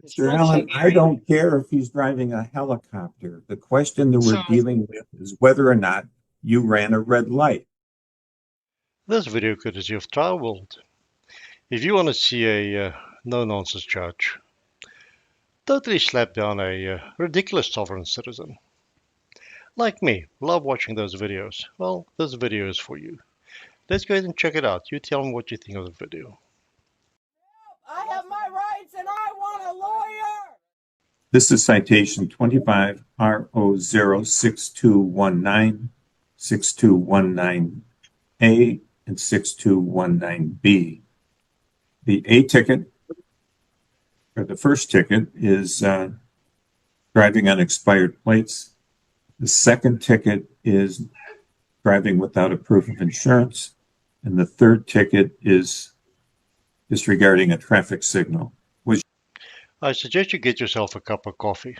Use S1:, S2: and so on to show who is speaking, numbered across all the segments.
S1: Mr. Allen, I don't care if he's driving a helicopter. The question that we're dealing with is whether or not you ran a red light.
S2: This video courtesy of Trial World. If you want to see a no-nonsense judge totally slap down a ridiculous sovereign citizen, like me, love watching those videos, well, this video is for you. Let's go ahead and check it out. You tell me what you think of the video.
S3: I have my rights and I want a lawyer.
S1: This is citation 25 RO06219, 6219A, and 6219B. The A ticket, or the first ticket, is driving on expired plates. The second ticket is driving without a proof of insurance. And the third ticket is disregarding a traffic signal.
S2: I suggest you get yourself a cup of coffee.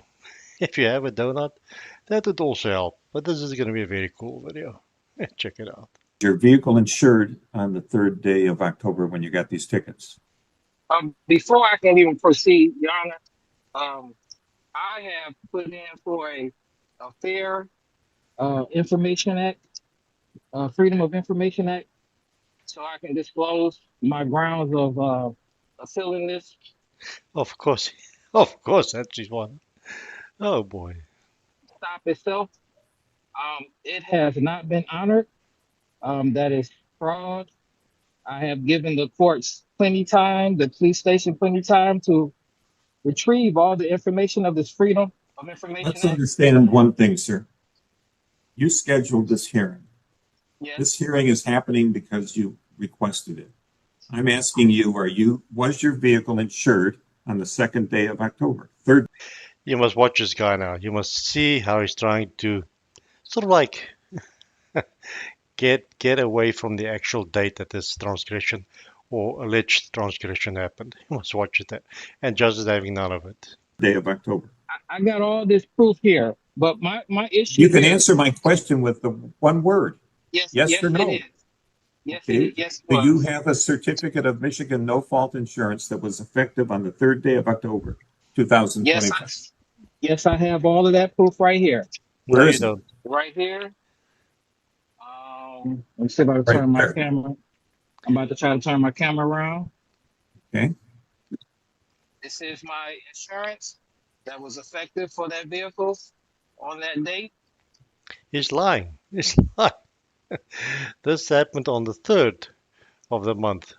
S2: If you have a donut, that would also help. But this is going to be a very cool video. Check it out.
S1: Your vehicle insured on the 3rd day of October when you got these tickets?
S4: Before I can even proceed, Your Honor, I have put in for a fair Information Act, Freedom of Information Act, so I can disclose my grounds of filling this.
S2: Of course, that's just one. Oh boy.
S4: Stop itself. It has not been honored. That is fraud. I have given the courts plenty time, the police station plenty time to retrieve all the information of this Freedom of Information
S1: Let's
S4: Act.
S1: understand one thing, sir. You scheduled this hearing.
S4: Yes.
S1: This hearing is happening because you requested it. I'm asking you, was your vehicle insured on the 2nd day of October? Third.
S2: You must watch this guy now. You must see how he's trying to sort of like get away from the actual date that this transgression or alleged transgression happened. You must watch it, and judge is having none of it.
S1: Day of October.
S4: I got all this proof here, but my issue.
S1: You can answer my question with the one word.
S4: Yes
S1: or no.
S4: It is. Yes,
S1: Okay.
S4: it is. Yes, it
S1: Do
S4: was.
S1: you have a certificate of Michigan no-fault insurance that was effective on the 3rd day of October, 2025?
S4: Yes, I have all of that proof right here.
S1: Where is it?
S2: Don't.
S4: Right here. Let me see if I can turn my camera. I'm about to try to turn my camera around.
S1: Okay.
S4: This is my insurance that was effective for that vehicle on that date.
S2: He's lying. He's lying. This happened on the 3rd of the month.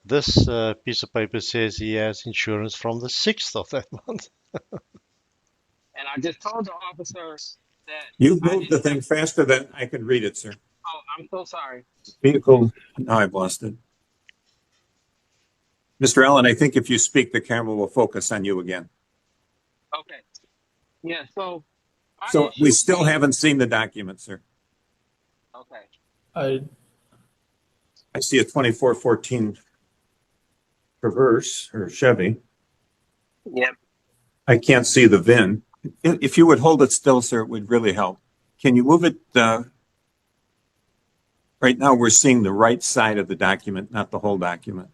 S2: This piece of paper says he has insurance from the 6th of that month.
S4: And I just told the officer that
S1: You've moved the thing faster than I can read it, sir.
S4: Oh, I'm so sorry.
S1: Vehicle. Now I've lost it. Mr. Allen, I think if you speak, the camera will focus on you again.
S4: Okay. Yeah. So
S1: we still haven't seen the document, sir.
S4: Okay.
S1: I see a 2414 Traverse or Chevy.
S4: Yep.
S1: I can't see the VIN. If you would hold it still, sir, it would really help. Can you move it? Right now, we're seeing the right side of the document, not the whole document.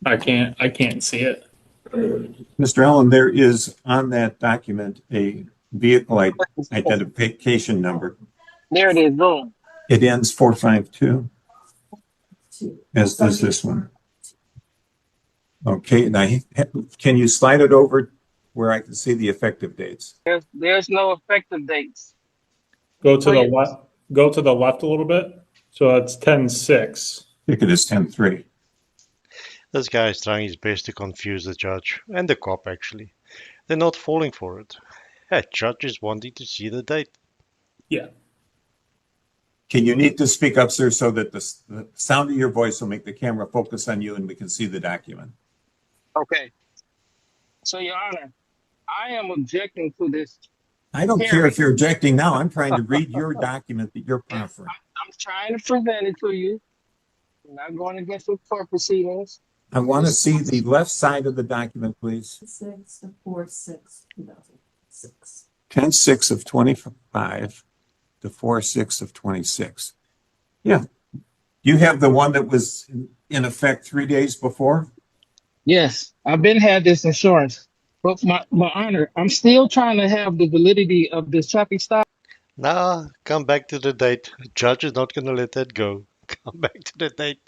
S5: I can't see it.
S1: Mr. Allen, there is on that document a vehicle identification number.
S4: There it is. Boom.
S1: It ends 452, as does this one. Okay, now can you slide it over where I can see the effective dates?
S4: There's no effective dates.
S5: Go to the left. Go to the left a little bit. So it's 10-6.
S1: Ticket is 10-3.
S2: This guy is trying his best to confuse the judge and the cop, actually. They're not falling for it. That judge is wanting to see the date.
S5: Yeah.
S1: Can you need to speak up, sir, so that the sound of your voice will make the camera focus on you and we can see the document?
S4: Okay. So, Your Honor, I am objecting to this.
S1: I don't care if you're objecting now. I'm trying to read your document that you're offering.
S4: I'm trying to present it to you. I'm not going against the court proceedings.
S1: I want to see the left side of the document, please.
S3: 6/4/6/2006.
S1: 10-6 of 25 to 4/6 of 26. Yeah. You have the one that was in effect 3 days before?
S4: Yes, I've been had this insurance, but my honor, I'm still trying to have the validity of this traffic stop.
S2: Nah, come back to the date. Judge is not going to let that go. Come back to the date.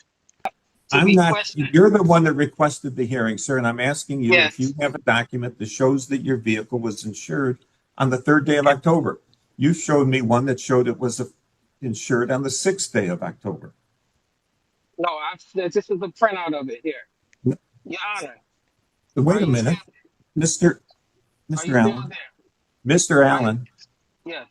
S4: To
S1: I'm
S4: be
S1: not,
S4: questioned.
S1: you're the one that requested the hearing, sir, and I'm asking you if you
S4: Yes,
S1: have a document that shows that your vehicle was insured on the 3rd day of October. You showed me one that showed it was insured on the 6th day of October.
S4: no, this is a printout of it here. Your honor,
S1: Wait
S4: are
S1: a
S4: you still
S1: minute, Mr.
S4: are you
S1: Mr.
S4: still
S1: Allen.
S4: there?
S1: Mr.
S4: Are you?
S1: Allen,
S4: Yes,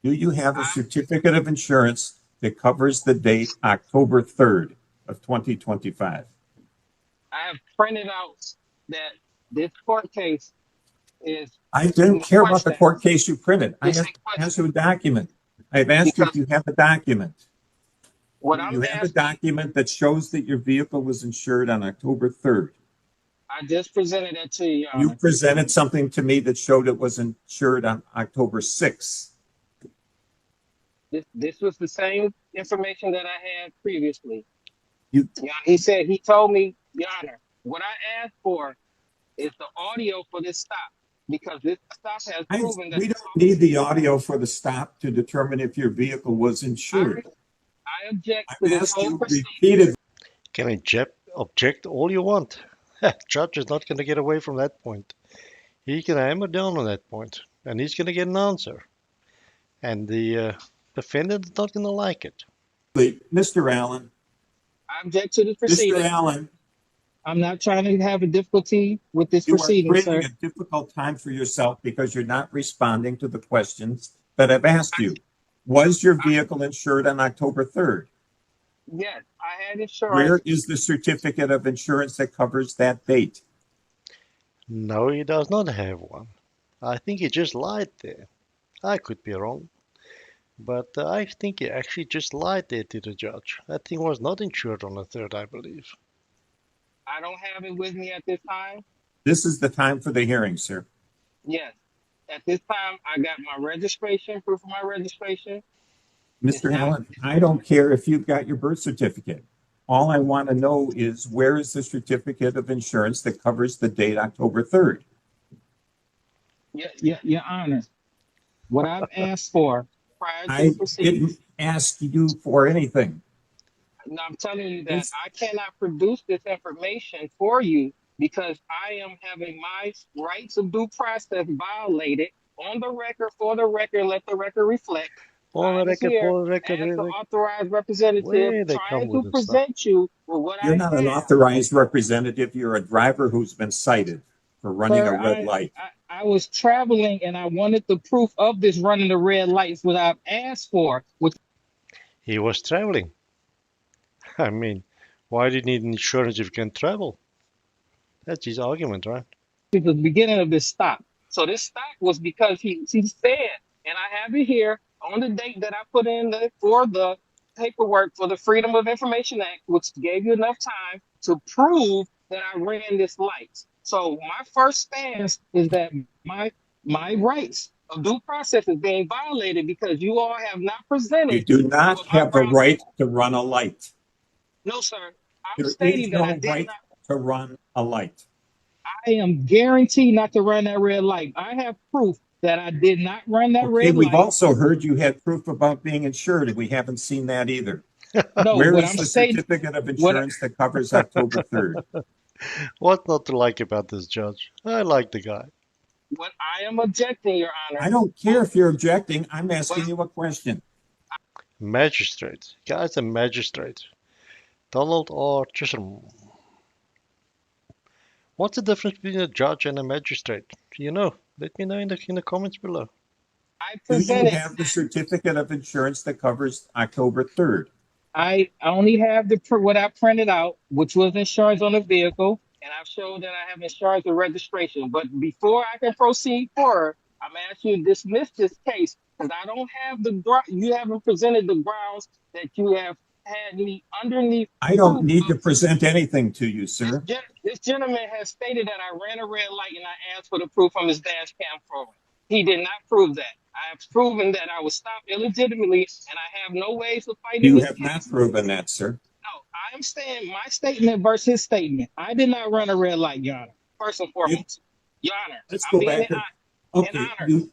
S1: do you have a
S4: I
S1: certificate of insurance that covers the date October 3rd of 2025?
S4: I have printed out that this court case is
S1: I don't
S4: in
S1: care about the
S4: question.
S1: court case you printed. I
S4: It's
S1: have
S4: in
S1: asked
S4: question
S1: you a document. I've asked you if
S4: because
S1: you have a document.
S4: what
S1: Do
S4: I'm
S1: you have a
S4: asking,
S1: document that shows that your vehicle was insured on October 3rd?
S4: I just presented that to you, Your
S1: You
S4: Honor.
S1: presented something to me that showed it was insured on October 6th.
S4: This was the same information that I had previously.
S1: You,
S4: Yeah, he told me, Your Honor, what I asked for is the audio for this stop because this stop has proven that
S1: we
S4: this
S1: don't need
S4: officer.
S1: the audio for the stop to determine if your vehicle was
S4: I
S1: insured.
S4: I object to
S1: I've
S4: this
S1: asked
S4: whole
S1: you
S4: proceeding.
S1: repeatedly.
S2: Can object all you want. Judge is not going to get away from that point. He can hammer down on that point, and he's going to get an answer. And the defendant is not going to like it.
S1: Mr. Allen,
S4: I object to this
S1: Mr.
S4: proceeding.
S1: Allen,
S4: I'm not trying to have a difficulty with this
S1: you are
S4: proceeding,
S1: creating
S4: sir.
S1: a difficult time for yourself because you're not responding to the questions that I've asked you. Was your vehicle insured on October 3rd?
S4: Yes, I had insurance.
S1: Where is the certificate of insurance that covers that date?
S2: No, he does not have one. I think he just lied there. I could be wrong. But I think he actually just lied there to the judge. That thing was not insured on the 3rd, I believe.
S4: I don't have it with me at this time.
S1: This is the time for the hearing, sir.
S4: Yes, at this time, I got my registration, proof of my registration. It's
S1: Mr.
S4: not.
S1: Allen, I don't care if you've got your birth certificate. All I want to know is where is the certificate of insurance that covers the date October 3rd?
S4: Your Honor, what I've asked for prior to the
S1: I
S4: proceedings.
S1: didn't ask you for anything.
S4: And I'm telling you that
S1: It's,
S4: I cannot produce this information for you because I am having my rights of due process violated on the record, for the record, let the record reflect.
S2: On the
S4: I was
S2: record,
S4: here
S2: for the record,
S4: as the authorized representative
S2: where they come
S4: trying to
S2: with this stuff.
S4: present you with what
S1: you're
S4: I
S1: not an
S4: have.
S1: authorized representative. You're a driver who's been cited for running a
S4: Sir,
S1: red light.
S4: I was traveling and I wanted the proof of this running the red lights, what I've asked for, which
S2: He was traveling. I mean, why do you need insurance if you can travel? That's his argument, right?
S4: is the beginning of this stop. So this stop was because he said, and I have it here on the date that I put in for the paperwork for the Freedom of Information Act, which gave you enough time to prove that I ran this light. So my first stance is that my rights of due process is being violated because you all have not
S1: You
S4: presented
S1: do not
S4: what my
S1: have the
S4: grounds
S1: right
S4: for.
S1: to run a light.
S4: No, sir. I'm
S1: There is
S4: stating that I
S1: no
S4: did
S1: right
S4: not.
S1: to run a light.
S4: I am guaranteed not to run that red light. I have proof that I did not run that
S1: Okay,
S4: red
S1: we've
S4: light.
S1: also heard you had proof about being insured, and we haven't seen that either.
S4: No,
S1: Where
S4: what
S1: is
S4: I'm
S1: the
S4: stating,
S1: certificate of
S4: what
S1: insurance that covers October 3rd?
S2: What not to like about this judge? I like the guy.
S4: what I am objecting, Your
S1: I
S4: Honor.
S1: don't care if you're objecting. I'm
S4: What
S1: asking you a question.
S2: Magistrate. Guy's a magistrate. Donald R. Chisholm. What's the difference between a judge and a magistrate? Do you know? Let me know in the comments below.
S4: I
S1: Do you
S4: presented,
S1: have the certificate of insurance that covers October 3rd?
S4: I only have what I printed out, which was insurance on the vehicle, and I've showed that I have insurance and registration. But before I can proceed forward, I'm asking you to dismiss this case because I don't have you haven't presented the grounds that you have had me underneath
S1: I don't
S4: proof
S1: need
S4: of
S1: to present anything to you, sir.
S4: this gentleman has stated that I ran a red light and I asked for the proof from his dash cam phone. He did not prove that. I have proven that I was stopped illegitimately and I have no ways of fighting
S1: You
S4: this
S1: have not
S4: case.
S1: proven that, sir.
S4: No, I'm saying my statement versus his statement. I did not run a red light, Your Honor. First and foremost, Your Honor,
S1: Let's
S4: I'm
S1: go
S4: being
S1: back. Okay,
S4: in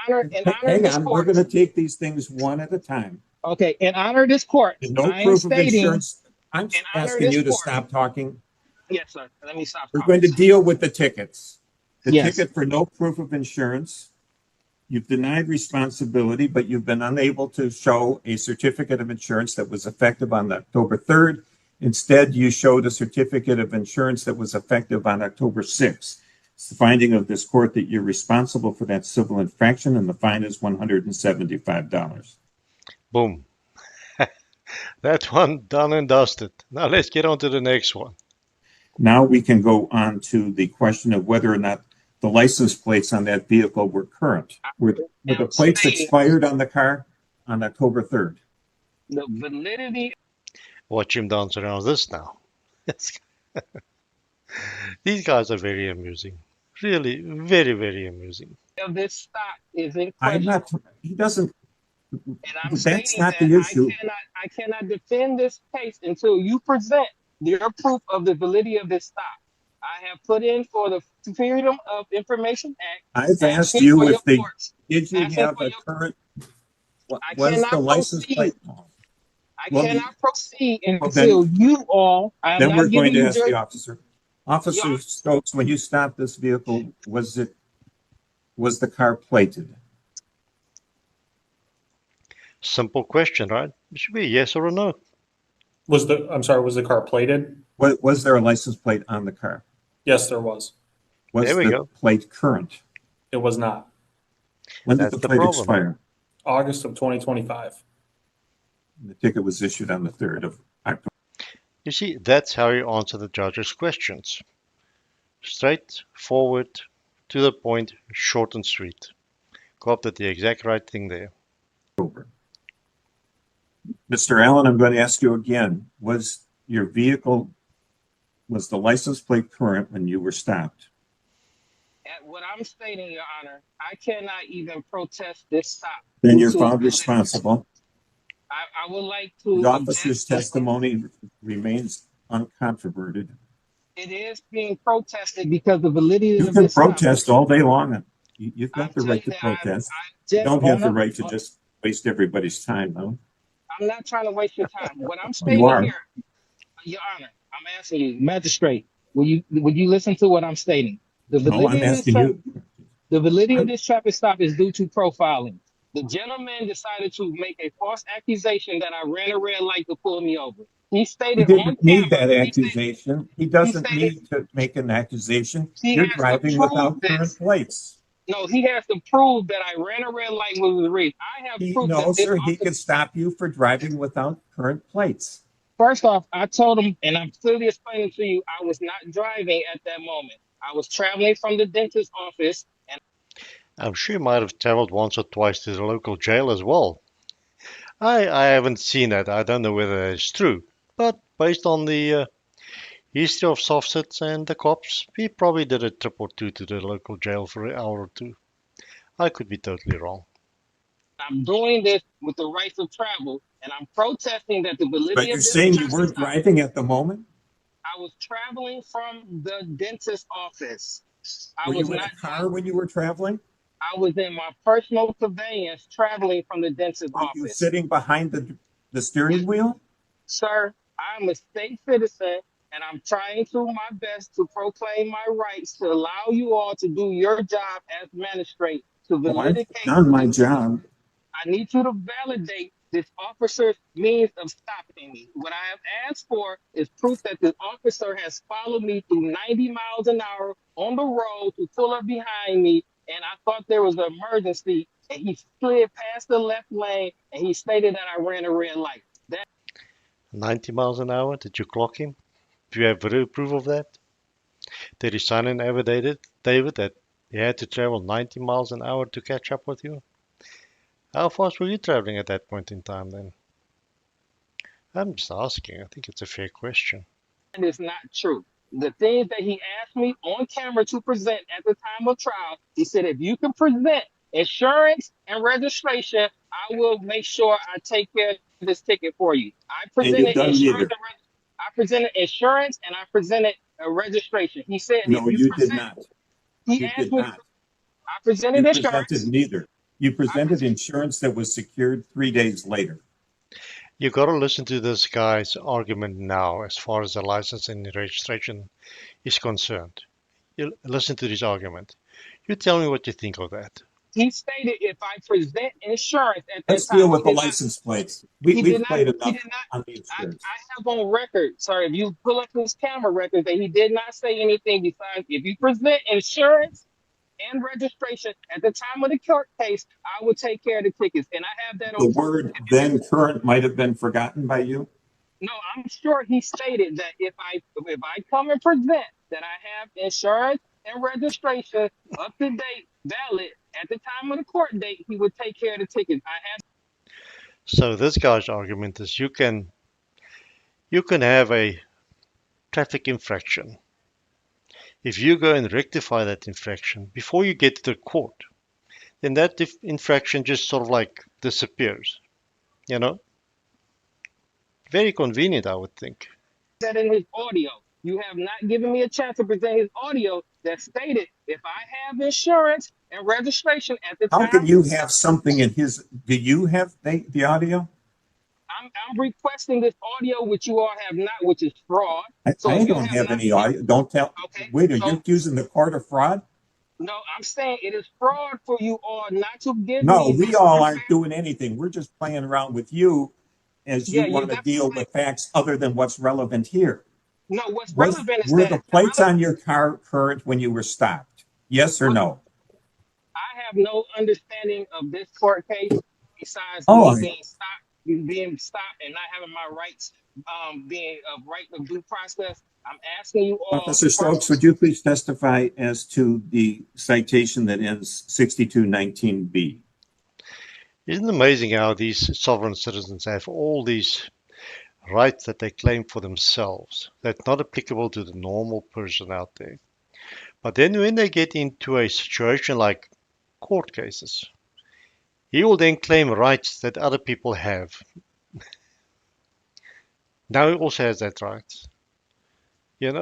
S4: honor of
S1: hang
S4: this
S1: on. We're
S4: court.
S1: going to take these things one at a time.
S4: Okay, in honor of this court,
S1: And no
S4: I am
S1: proof of
S4: stating
S1: insurance. I'm
S4: in honor of
S1: asking
S4: this
S1: you to
S4: court.
S1: stop talking.
S4: Yes, sir. Let me stop
S1: We're
S4: talking,
S1: going to
S4: sir.
S1: deal with the tickets. The
S4: Yes.
S1: ticket for no proof of insurance. You've denied responsibility, but you've been unable to show a certificate of insurance that was effective on October 3rd. Instead, you showed a certificate of insurance that was effective on October 6th. It's the finding of this court that you're responsible for that civil infraction, and the fine is $175.
S2: Boom. That one done and dusted. Now let's get on to the next one.
S1: Now we can go on to the question of whether or not the license plates on that vehicle were current. Were the plates expired on the car on October 3rd?
S4: The validity.
S2: Watch him dance around this now. These guys are very amusing. Really, very, very amusing.
S4: Of this stock is in
S1: I'm
S4: question.
S1: not, he doesn't,
S4: And I'm
S1: that's
S4: stating
S1: not
S4: that
S1: the issue.
S4: I cannot defend this case until you present your proof of the validity of this stock. I have put in for the Freedom of Information Act.
S1: I've asked
S4: asking
S1: you
S4: for
S1: if
S4: your
S1: they,
S4: courts.
S1: did you
S4: Asking
S1: have
S4: for
S1: a
S4: your-
S1: current,
S4: I
S1: was the
S4: cannot
S1: license
S4: proceed.
S1: plate?
S4: I
S1: Well,
S4: cannot proceed
S1: then-
S4: until you all. I am
S1: Then
S4: not
S1: we're going
S4: giving
S1: to
S4: you
S1: ask the officer. Officer
S4: Your-
S1: Stokes, when you stopped this vehicle, was the car plated?
S2: Simple question, right? It should be a yes or a no.
S5: Was the car plated?
S1: Was there a license plate on the car?
S5: Yes, there was.
S1: Was
S2: There we
S1: the
S2: go.
S1: plate current?
S5: It was not.
S1: When did
S2: That's
S1: the
S2: the
S1: plate
S2: problem.
S1: expire?
S5: August of 2025.
S1: The ticket was issued on the 3rd of October.
S2: You see, that's how you answer the judge's questions. Straight, forward, to the point, short and sweet. Cobb did the exact right thing there.
S1: Mr. Allen, I'm going to ask you again. Was the license plate current when you were stopped?
S4: At what I'm stating, Your Honor, I cannot even protest this stop.
S1: Then you're found responsible.
S4: I would like to.
S1: The officer's testimony remains uncontroverted.
S4: It is being protested because the validity
S1: You
S4: of
S1: can
S4: this stop.
S1: protest all day long. You've got the
S4: I'm
S1: right to
S4: telling you that
S1: protest.
S4: I
S1: You don't have the
S4: on
S1: right to just waste everybody's time, though.
S4: I'm not trying to waste your time. What I'm
S1: You
S4: stating
S1: are.
S4: here, Your Honor, I'm asking you, magistrate, would you listen to what I'm stating? The
S1: No,
S4: validity
S1: I'm
S4: of this
S1: asking
S4: tra-
S1: you.
S4: the validity of this traffic stop is due to profiling. The gentleman decided to make a false accusation that I ran a red light to pull me over. He
S1: He
S4: stated on
S1: didn't need
S4: camera.
S1: that accusation. He doesn't
S4: stated
S1: need to make an accusation.
S4: he
S1: You're
S4: has to
S1: driving
S4: prove
S1: without
S4: this.
S1: current plates.
S4: No, he has to prove that I ran a red light was the reason. I have proof
S1: No,
S4: that this
S1: sir, he
S4: officer.
S1: could stop you for driving without current plates.
S4: First off, I told him, and I'm clearly explaining to you, I was not driving at that moment. I was traveling from the dentist's office, and
S2: I'm sure you might have traveled once or twice to the local jail as well. I haven't seen that. I don't know whether it's true. But based on the history of Sovcit and the cops, he probably did a trip or two to the local jail for an hour or two. I could be totally wrong.
S4: I'm doing this with the rights of travel, and I'm protesting that the
S1: But
S4: validity
S1: you're
S4: of this
S1: saying you
S4: traffic
S1: weren't
S4: stop.
S1: driving at the moment?
S4: I was traveling from the dentist's office. I
S1: Were
S4: was
S1: you in
S4: not.
S1: a car when you were traveling?
S4: I was in my personal conveyance traveling from the dentist's
S1: Were you
S4: office.
S1: sitting behind the steering wheel?
S4: Sir, I'm a state citizen, and I'm trying to my best to proclaim my rights to allow you all to do your job as magistrate to
S1: Oh, I've
S4: validate.
S1: done my job.
S4: I need you to validate this officer's means of stopping me. What I have asked for is proof that this officer has followed me through 90 miles an hour on the road to pull up behind me, and I thought there was an emergency, and he slid past the left lane, and he stated that I ran a red light.
S2: 90 miles an hour? Did you clock him? Do you have video proof of that? Did he sign an affidavit, David, that he had to travel 90 miles an hour to catch up with you? How fast were you traveling at that point in time then? I'm just asking. I think it's a fair question.
S4: That is not true. The things that he asked me on camera to present at the time of trial, he said, if you can present insurance and registration, I will make sure I take care of this ticket for you. I
S1: And you've
S4: presented
S1: done
S4: insurance
S1: neither.
S4: and registration. I presented insurance and I presented a registration. He said if
S1: No,
S4: you
S1: you did
S4: present,
S1: not.
S4: he
S1: You
S4: asked
S1: did
S4: me,
S1: not.
S4: I presented
S1: You presented
S4: insurance.
S1: neither. You
S4: I
S1: presented
S4: presented,
S1: insurance that was secured 3 days later.
S2: You got to listen to this guy's argument now as far as the license and registration is concerned. You listen to this argument. You tell me what you think of that.
S4: he stated if I present insurance at that
S1: Let's
S4: time,
S1: deal with the license plates. We've played
S4: he
S1: enough
S4: did not,
S1: on the insurance.
S4: I have on record, sorry, if you pull up his camera records that he did not say anything besides if you present insurance and registration at the time of the court case, I will take care of the tickets. And I have that on
S1: The
S4: proof.
S1: word then current might have been forgotten by you.
S4: No, I'm sure he stated that if I come and present that I have insurance and registration up to date, valid at the time of the court date, he would take care of the tickets. I have.
S2: So this guy's argument is you can have a traffic infraction. If you go and rectify that infraction before you get to the court, then that infraction just sort of like disappears. You know, very convenient, I would think.
S4: That in his audio. You have not given me a chance to present his audio that stated if I have insurance and registration at the
S1: How could
S4: time,
S1: you have something in his? Do you have the audio?
S4: I'm requesting this audio which you all have not, which is fraud. So
S1: I
S4: if you
S1: don't
S4: have
S1: have
S4: not,
S1: any audio. Don't tell.
S4: okay,
S1: Wait, are you
S4: so
S1: accusing the court of fraud?
S4: no, I'm saying it is fraud for you all not to give
S1: No,
S4: me
S1: we
S4: this
S1: all aren't
S4: prepared.
S1: doing anything. We're just playing around with you as
S4: Yeah,
S1: you
S4: you
S1: want to
S4: definitely
S1: deal with facts other than what's relevant here.
S4: no. What's relevant is
S1: Were
S4: that
S1: the
S4: the
S1: plates on your car current when you were stopped? Yes or
S4: what
S1: no?
S4: I have no understanding of this court case besides
S1: Oh,
S4: me being stopped and not having my rights, being a right of due process. I'm asking you all
S1: Officer Stokes, would
S4: questions.
S1: you please testify as to the citation that ends 6219B?
S2: Isn't it amazing how these sovereign citizens have all these rights that they claim for themselves that's not applicable to the normal person out there? But then when they get into a situation like court cases, he will then claim rights that other people have. Now he also has that right.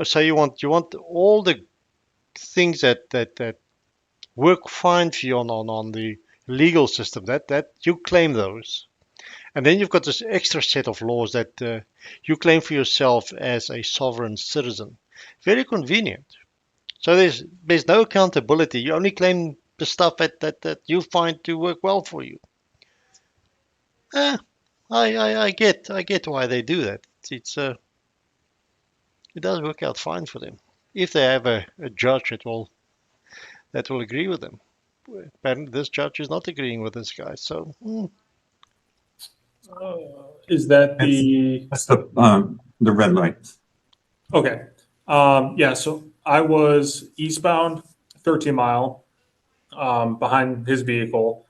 S2: So you want all the things that work fine for you on the legal system that you claim those. And then you've got this extra set of laws that you claim for yourself as a sovereign citizen. Very convenient. So there's no accountability. You only claim the stuff that you find to work well for you. Eh, I get why they do that. It does work out fine for them if they have a judge that will agree with them. Apparently, this judge is not agreeing with this guy. So
S5: Is that
S1: That's the red light.
S5: okay? Yeah. So I was eastbound 13 mile behind his vehicle,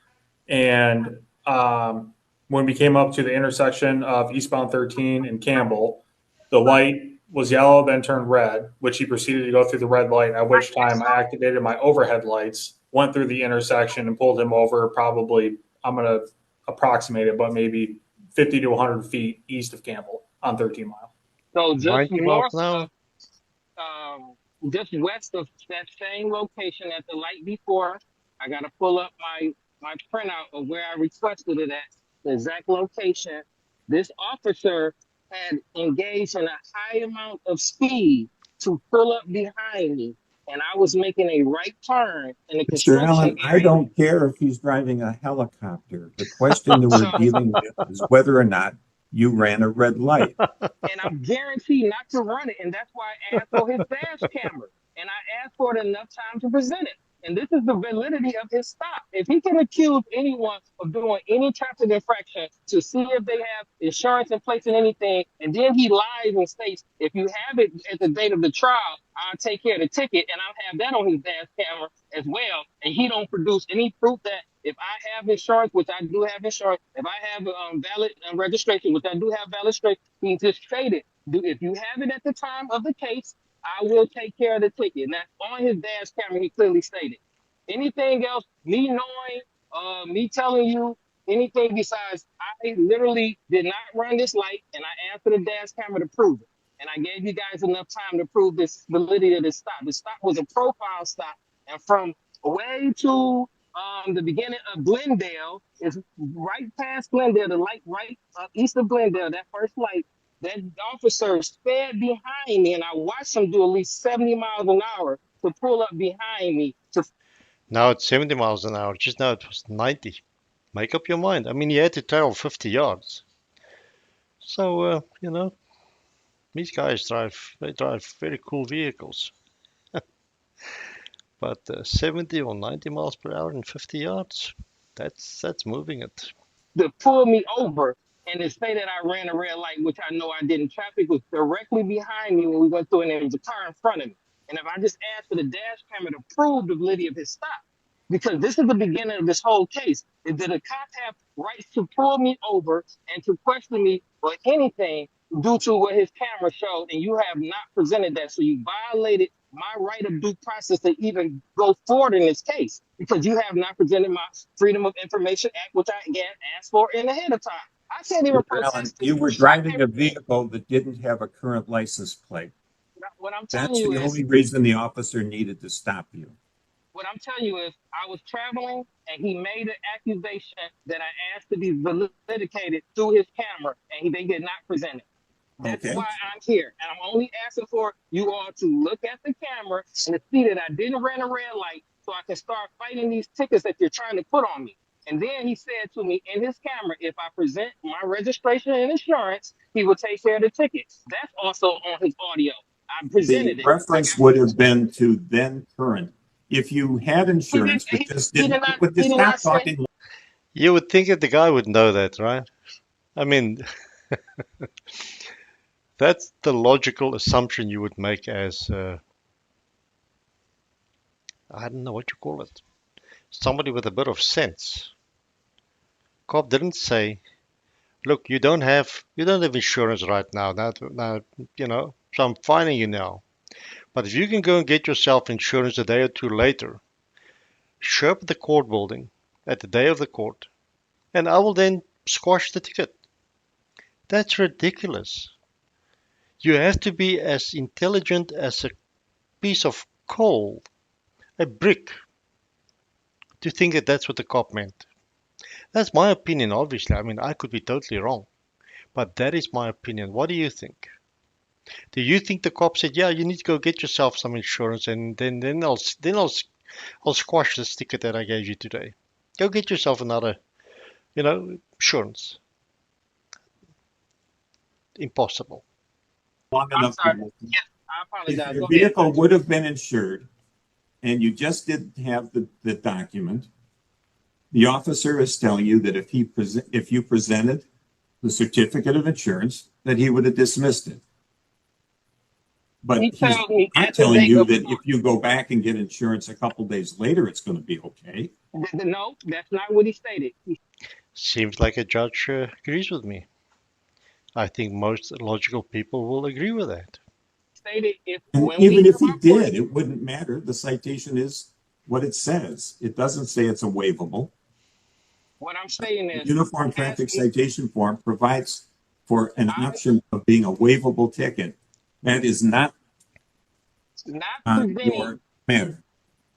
S5: and when we came up to the intersection of eastbound 13 and Campbell, the light was yellow, then turned red, which he proceeded to go through the red light, at which time I activated my overhead lights, went through the intersection, and pulled him over probably, I'm going to approximate it, but maybe 50 to 100 feet east of Campbell on 13 mile.
S4: So just
S2: 90 miles
S4: north
S2: an hour.
S4: just west of that same location at the light before. I got to pull up my printout of where I requested it at, the exact location. This officer had engaged in a high amount of speed to pull up behind me, and I was making a right turn in the
S1: Mr.
S4: construction
S1: Allen, I
S4: area.
S1: don't care if he's driving a helicopter. The question that we're dealing with is whether or not you ran a red light.
S4: And I'm guaranteed not to run it. And that's why I asked for his dash camera. And I asked for it enough time to present it. And this is the validity of his stop. If he can accuse anyone of doing any traffic infraction to see if they have insurance in place and anything, and then he lies and states, if you have it at the date of the trial, I'll take care of the ticket, and I'll have that on his dash camera as well. And he don't produce any proof that if I have insurance, which I do have insurance, if I have valid registration, which I do have valid registration, he just stated, if you have it at the time of the case, I will take care of the ticket. And that's on his dash camera, he clearly stated. Anything else, me knowing, me telling you anything besides, I literally did not run this light, and I asked for the dash camera to prove it. and I gave you guys enough time to prove this validity of this stop. The stop was a profile stop, and from way to the beginning of Glendale is right past Glendale, the light right east of Glendale, that first light. That officer sped behind me, and I watched him do at least 70 miles an hour to pull up behind me.
S2: Now it's 70 miles an hour. Just now it was 90. Make up your mind. I mean, he had to travel 50 yards. So, these guys they drive very cool vehicles. But 70 or 90 miles per hour and 50 yards, that's moving it.
S4: To pull me over and to say that I ran a red light, which I know I didn't. Traffic was directly behind me when we went through, and there was a car in front of me. And if I just asked for the dash camera to prove the validity of his stop, because this is the beginning of this whole case, is that a cop have rights to pull me over and to question me for anything due to what his camera showed, and you have not presented that. So you violated my right of due process to even go forward in this case because you have not presented my Freedom of Information Act, which I again asked for in ahead of time. I can't even
S1: Mr. Allen,
S4: protest it.
S1: you were driving a vehicle that didn't have a current license plate.
S4: What I'm telling
S1: That's
S4: you
S1: the
S4: is,
S1: only reason the officer needed to stop you.
S4: what I'm telling you is, I was traveling and he made an accusation that I asked to be validated through his camera, and they did not present it. That's
S1: Okay.
S4: why I'm here. And I'm only asking for you all to look at the camera and to see that I didn't run a red light so I can start fighting these tickets that you're trying to put on me. And then he said to me in his camera, if I present my registration and insurance, he will take care of the tickets. That's also on his audio. I
S1: The
S4: presented it.
S1: reference would have been to then current. If you had insurance but just
S4: He did
S1: didn't,
S4: not.
S1: but
S4: He
S1: just
S4: did
S1: stop
S4: not say.
S1: talking.
S2: You would think that the guy would know that, right? I mean, that's the logical assumption you would make as, I don't know what you call it, somebody with a bit of sense. Cop didn't say, look, you don't have insurance right now. So I'm fining you now. But if you can go and get yourself insurance a day or two later, show up at the court building at the day of the court, and I will then squash the ticket. That's ridiculous. You have to be as intelligent as a piece of coal, a brick, to think that that's what the cop meant. That's my opinion, obviously. I mean, I could be totally wrong, but that is my opinion. What do you think? Do you think the cop said, "Yeah, you need to go get yourself some insurance, and then I'll squash this ticket that I gave you today. Go get yourself another, insurance." Impossible.
S1: Long
S4: I'm
S1: enough.
S4: sorry. Yeah, I
S1: If
S4: apologize.
S1: your
S4: Go ahead.
S1: vehicle would have been insured and you just didn't have the document, the officer is telling you that if you presented the certificate of insurance, that he would have dismissed it. But
S4: He told me
S1: I'm
S4: at the
S1: telling
S4: day
S1: you
S4: of
S1: that
S4: court.
S1: if you go back and get insurance a couple days later, it's going to be okay.
S4: No, that's not what he stated. He
S2: Seems like a judge agrees with me. I think most logical people will agree with that.
S4: stated
S1: And
S4: when we
S1: even
S4: hear
S1: if he
S4: my voice,
S1: did, it wouldn't matter. The citation is what it says. It doesn't say it's a waivable.
S4: what I'm saying
S1: The
S4: is,
S1: Uniform
S4: I'm
S1: Traffic
S4: asking,
S1: Citation Form provides for an
S4: I,
S1: option of being a waivable ticket. That is not
S4: not presenting,
S1: your matter.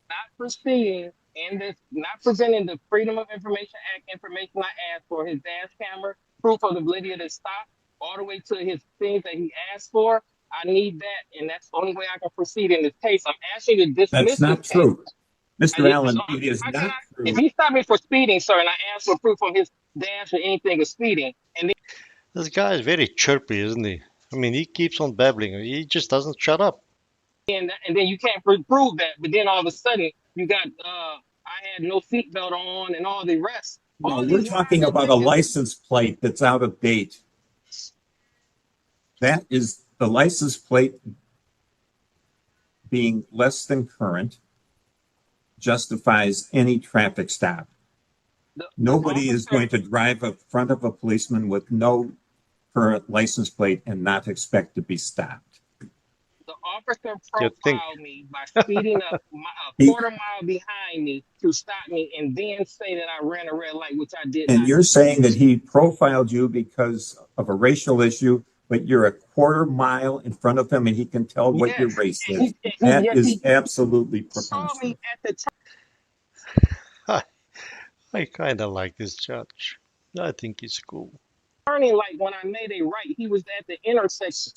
S4: not proceeding in this, not presenting the Freedom of Information Act information I asked for, his dash camera, proof of the validity of the stop, all the way to his things that he asked for. I need that, and that's the only way I can proceed in this case. I'm asking you to
S1: That's
S4: dismiss this
S1: not
S4: case.
S1: true. Mr. Allen, it is
S4: How can
S1: not
S4: I, if
S1: true.
S4: he stopped me for speeding, sir, and I asked for proof of his dash or anything of speeding, and
S2: This guy is very chirpy, isn't he? I mean, he keeps on babbling. He just doesn't shut up.
S4: then you can't prove that. But then all of a sudden you got I had no seatbelt on and all the rest.
S1: No,
S4: All
S1: we're
S4: these
S1: talking
S4: minor
S1: about a
S4: things.
S1: license plate that's out of date. That is the license plate being less than current justifies any traffic stop.
S4: The
S1: Nobody is
S4: officer,
S1: going to drive in front of a policeman with no current license plate and not expect to be stopped.
S4: the officer
S2: You'd think.
S4: profiled me by speeding up a
S1: He,
S4: quarter mile behind me to stop me and then say that I ran a red light, which I did
S1: and
S4: not
S1: you're
S4: do.
S1: saying that he profiled you because of a racial issue but you're a quarter mile in front of him and he can tell what your
S4: Yes,
S1: race
S4: and
S1: is. That
S4: yes,
S1: is
S4: he
S1: absolutely
S4: saw me
S1: preposterous.
S4: at the
S2: I kind of like this judge. I think he's cool.
S4: turning light when I made a right. He was at the intersection.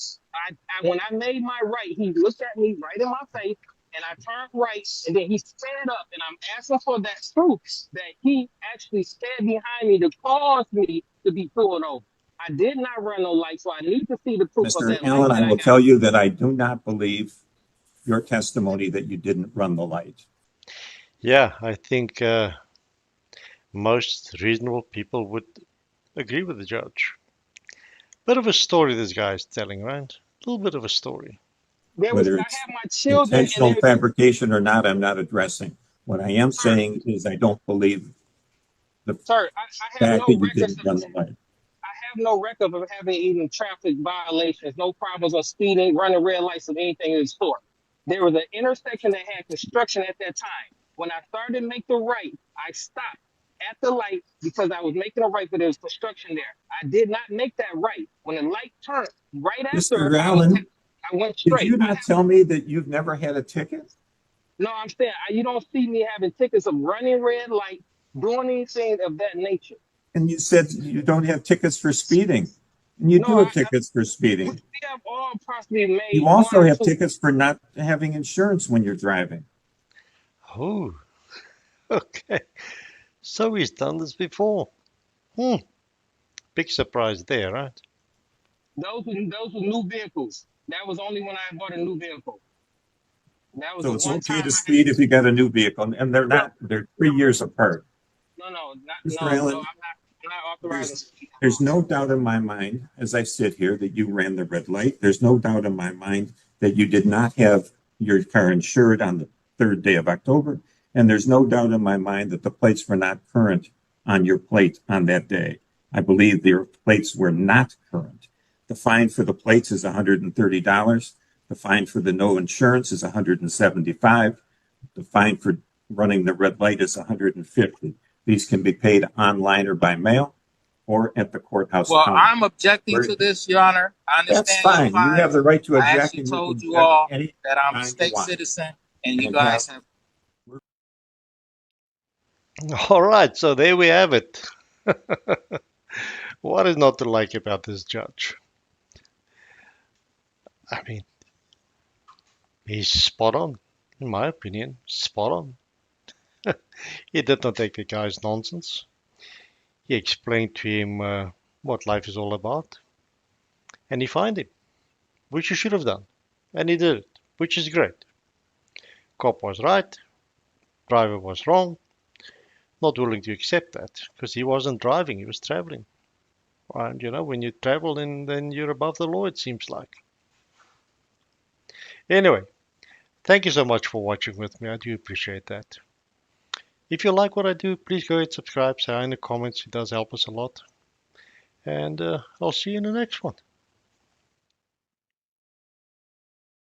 S4: When I made my right, he looked at me right in my face, and I turned right, and then he sped up, and I'm asking for that proof that he actually sped behind me to cause me to be pulled over. I did not run no light, so I need to see the proof of
S1: Mr.
S4: that light
S1: Allen,
S4: that
S1: I
S4: I
S1: will
S4: got.
S1: tell you that I do not believe your testimony that you didn't run the light.
S2: Yeah, I think most reasonable people would agree with the judge. Bit of a story this guy's telling, right? A little bit of a story.
S1: Whether
S4: I
S1: it's
S4: have my children, and
S1: intentional fabrication or not, I'm not addressing. What I am
S4: sir,
S1: saying is I don't believe the
S4: sir, I have
S1: fact that
S4: no
S1: you
S4: records
S1: didn't
S4: of
S1: run the light.
S4: I have no record of having even traffic violations, no problems on speeding, running red lights, of anything of the sort. There was an intersection that had construction at that time. When I started to make the right, I stopped at the light because I was making a right, but there was construction there. I did not make that right. When the light turned right after,
S1: Mr. Allen,
S4: I went
S1: did
S4: straight.
S1: you not tell me that you've never had a ticket?
S4: No, I'm saying you don't see me having tickets of running red light, doing anything of that nature.
S1: And you said you don't have tickets for speeding. And you
S4: No,
S1: do have tickets for
S4: we
S1: speeding.
S4: have all possibly made
S1: You
S4: one
S1: also
S4: or
S1: have
S4: two.
S1: tickets for not having insurance when you're driving.
S2: Oh, okay. So he's done this before. Hmm. Big surprise there, right?
S4: Those were new vehicles. That was only when I bought a new vehicle. That was
S1: So
S4: the
S1: it's
S4: one
S1: okay
S4: time
S1: to
S4: I had.
S1: speed if you got a new vehicle. And they're
S4: No,
S1: not, they're 3 years apart.
S4: no.
S1: Mr. Allen,
S4: I'm not authorizing
S1: there's
S4: speed at
S1: there's
S4: all.
S1: no doubt in my mind as I sit here that you ran the red light. There's no doubt in my mind that you did not have your car insured on the third day of October. And there's no doubt in my mind that the plates were not current on your plate on that day. I believe your plates were not current. The fine for the plates is $130. The fine for the no insurance is $175. The fine for running the red light is $150. These can be paid online or by mail or at the courthouse
S6: Well,
S1: counter.
S6: I'm objecting to this, Your Honor. I
S1: That's
S6: understand your
S1: fine. You have
S6: fines.
S1: the right to
S6: I
S1: object,
S6: actually
S1: and you can
S6: told you
S1: object
S6: all
S1: any
S6: that I'm a
S1: time you
S6: state
S1: want.
S6: citizen, and you
S1: And have
S6: guys have.
S2: All right, so there we have it. What is not to like about this judge? I mean, he's spot on, in my opinion, spot on. He did not take the guy's nonsense. He explained to him what life is all about, and he fined him, which he should have done, and he did it, which is great. Cop was right, driver was wrong, not willing to accept that because he wasn't driving, he was traveling. And you know, when you travel, then you're above the law, it seems like. Anyway, thank you so much for watching with me. I do appreciate that. If you like what I do, please go ahead and subscribe, say hi in the comments. It does help us a lot. And I'll see you in the next one.